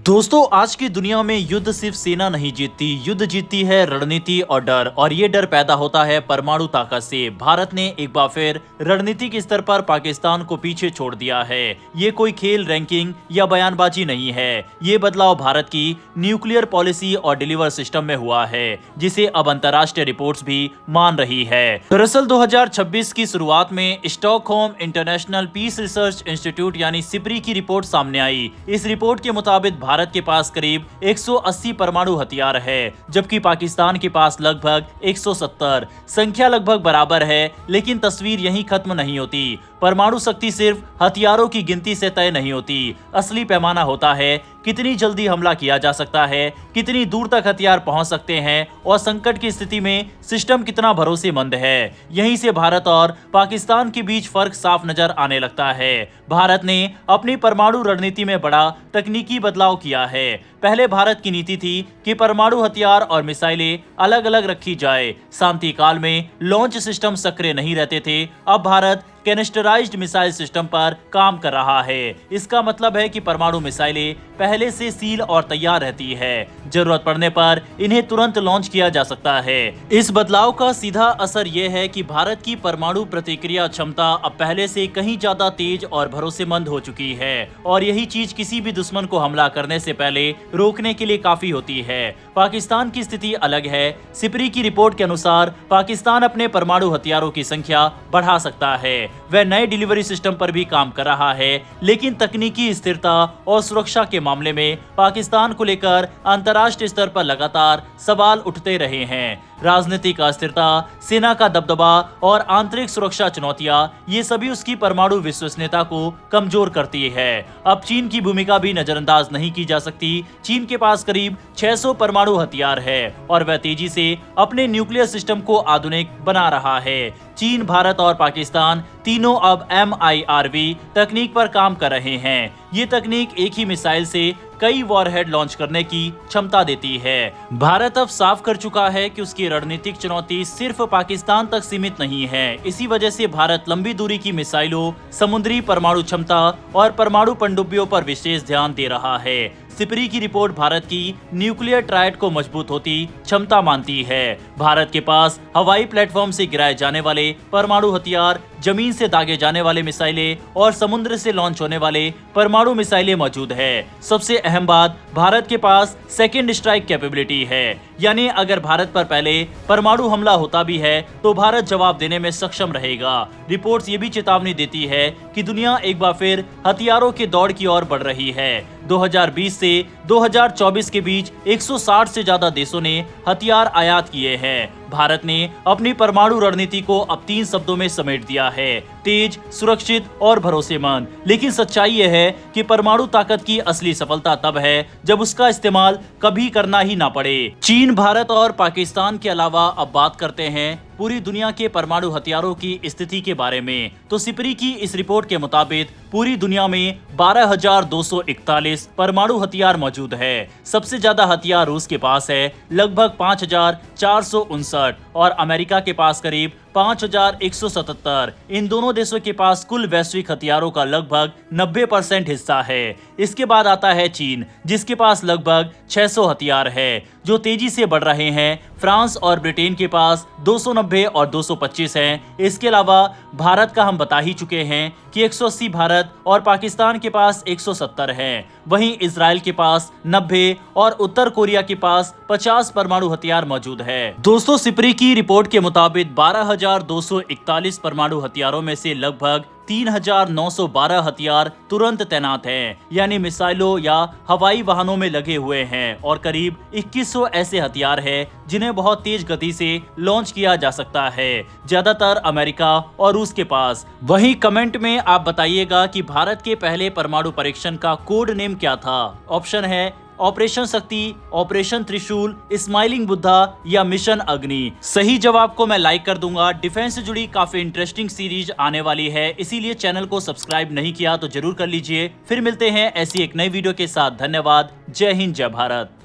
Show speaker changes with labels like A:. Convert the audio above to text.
A: दोस्तों, आज की दुनिया में युद्ध सिर्फ सेना नहीं जीतती, युद्ध जीतती है रणनीति और डर। और ये डर पैदा होता है परमाणु ताकत से। भारत ने एक बार फिर रणनीतिक स्तर पर पाकिस्तान को पीछे छोड़ दिया है। ये कोई खेल, रैंकिंग या बयानबाजी नहीं है। ये बदलाव भारत की न्यूक्लियर पॉलिसी और डिलीवर सिस्टम में हुआ है, जिसे अब अंतर्राष्ट्रीय रिपोर्ट्स भी मान रही है। दरअसल 2026 की शुरुआत में Stockholm International Peace Research Institute यानी सिपरी की रिपोर्ट सामने आई। इस रिपोर्ट के मुताबिक भारत के पास करीब 180 परमाणु हथियार है, जबकि पाकिस्तान के पास लगभग 170। संख्या लगभग बराबर है, लेकिन तस्वीर यहीं खत्म नहीं होती। परमाणु शक्ति सिर्फ हथियारों की गिनती से तय नहीं होती। असली पैमाना होता है कितनी जल्दी हमला किया जा सकता है, कितनी दूर तक हथियार पहुंच सकते हैं और संकट की स्थिति में सिस्टम कितना भरोसेमंद है। यहीं से भारत और पाकिस्तान के बीच फर्क साफ नजर आने लगता है। भारत ने अपनी परमाणु रणनीति में बड़ा तकनीकी बदलाव किया है। पहले भारत की नीति थी कि परमाणु हथियार और मिसाइलें अलग अलग रखी जाए। शांति काल में लॉन्च सिस्टम सक्रिय नहीं रहते थे। अब भारत कैनिस्टराइज्ड मिसाइल सिस्टम पर काम कर रहा है। इसका मतलब है कि परमाणु मिसाइलें पहले से सील और तैयार रहती है। जरूरत पड़ने पर इन्हें तुरंत लॉन्च किया जा सकता है। इस बदलाव का सीधा असर यह है कि भारत की परमाणु प्रतिक्रिया क्षमता अब पहले से कहीं ज्यादा तेज और भरोसेमंद हो चुकी है। और यही चीज किसी भी दुश्मन को हमला करने से पहले रोकने के लिए काफी होती है। पाकिस्तान की स्थिति अलग है। सिपरी की रिपोर्ट के अनुसार पाकिस्तान अपने परमाणु हथियारों की संख्या बढ़ा सकता है। वह नए डिलीवरी सिस्टम पर भी काम कर रहा है, लेकिन तकनीकी स्थिरता और सुरक्षा के मामले में पाकिस्तान को लेकर अंतर्राष्ट्रीय स्तर पर लगातार सवाल उठते रहे हैं। राजनीतिक अस्थिरता, सेना का दबदबा और आंतरिक सुरक्षा चुनौतियां, ये सभी उसकी परमाणु विश्वसनीयता को कमजोर करती है। अब चीन की भूमिका भी नजरअंदाज नहीं की जा सकती। चीन के पास करीब 600 परमाणु हथियार है और वह तेजी से अपने न्यूक्लियर सिस्टम को आधुनिक बना रहा है। चीन, भारत और पाकिस्तान तीनों अब MIRV तकनीक पर काम कर रहे हैं। ये तकनीक एक ही मिसाइल से कई वॉरहेड लॉन्च करने की क्षमता देती है। भारत अब साफ कर चुका है कि उसकी रणनीतिक चुनौती सिर्फ पाकिस्तान तक सीमित नहीं है। इसी वजह से भारत लंबी दूरी की मिसाइलों, समुद्री परमाणु क्षमता और परमाणु पनडुब्बियों पर विशेष ध्यान दे रहा है। सिपरी की रिपोर्ट भारत की न्यूक्लियर ट्रायड को मजबूत होती क्षमता मानती है। भारत के पास हवाई प्लेटफॉर्म से गिराए जाने वाले परमाणु हथियार, जमीन से दागे जाने वाले मिसाइलें और समुद्र से लॉन्च होने वाले परमाणु मिसाइलें मौजूद है। सबसे अहम बात, भारत के पास सेकेंड स्ट्राइक कैपेबिलिटी है, यानी अगर भारत पर पहले परमाणु हमला होता भी है तो भारत जवाब देने में सक्षम रहेगा। रिपोर्ट्स ये भी चेतावनी देती है कि दुनिया एक बार फिर हथियारों के दौड़ की ओर बढ़ रही है। 2020 से 2024 के बीच 160 से ज्यादा देशों ने हथियार आयात किए हैं। भारत ने अपनी परमाणु रणनीति को अब 3 शब्दों में समेट दिया है: तेज, सुरक्षित और भरोसेमंद। लेकिन सच्चाई यह है कि परमाणु ताकत की असली सफलता तब है जब उसका इस्तेमाल कभी करना ही ना पड़े। चीन, भारत और पाकिस्तान के अलावा अब बात करते हैं पूरी दुनिया के परमाणु हथियारों की स्थिति के बारे में। तो सिपरी की इस रिपोर्ट के मुताबिक पूरी दुनिया में 12,241 परमाणु हथियार मौजूद है। सबसे ज्यादा हथियार रूस के पास है, लगभग 5,459, और अमेरिका के पास करीब 5,177। इन दोनों देशों के पास कुल वैश्विक हथियारों का लगभग 90% हिस्सा है। इसके बाद आता है चीन, जिसके पास लगभग 600 हथियार है, जो तेजी से बढ़ रहे हैं। फ्रांस और ब्रिटेन के पास 290 और 225 हैं। इसके अलावा भारत का हम बता ही चुके हैं कि 180 भारत और पाकिस्तान के पास 170 हैं। वहीं इजराइल के पास 90 और उत्तर कोरिया के पास 50 परमाणु हथियार मौजूद है। दोस्तों, सिपरी की रिपोर्ट के मुताबिक 12,241 परमाणु हथियारों में से लगभग 3,912 हथियार तुरंत तैनात हैं, यानी मिसाइलों या हवाई वाहनों में लगे हुए हैं, और करीब 2100 ऐसे हथियार हैं जिन्हें बहुत तेज गति से लॉन्च किया जा सकता है, ज्यादातर अमेरिका और रूस के पास। वहीं कमेंट में आप बताइएगा कि भारत के पहले परमाणु परीक्षण का कोड नेम क्या था। ऑप्शन है ऑपरेशन शक्ति, ऑपरेशन त्रिशूल, स्माइलिंग बुद्धा या मिशन अग्नि। सही जवाब को मैं लाइक कर दूंगा। डिफेंस से जुड़ी काफी इंटरेस्टिंग सीरीज आने वाली है, इसीलिए चैनल को सब्सक्राइब नहीं किया तो जरूर कर लीजिए। फिर मिलते हैं ऐसी एक नई वीडियो के साथ। धन्यवाद। जय हिंद, जय भारत।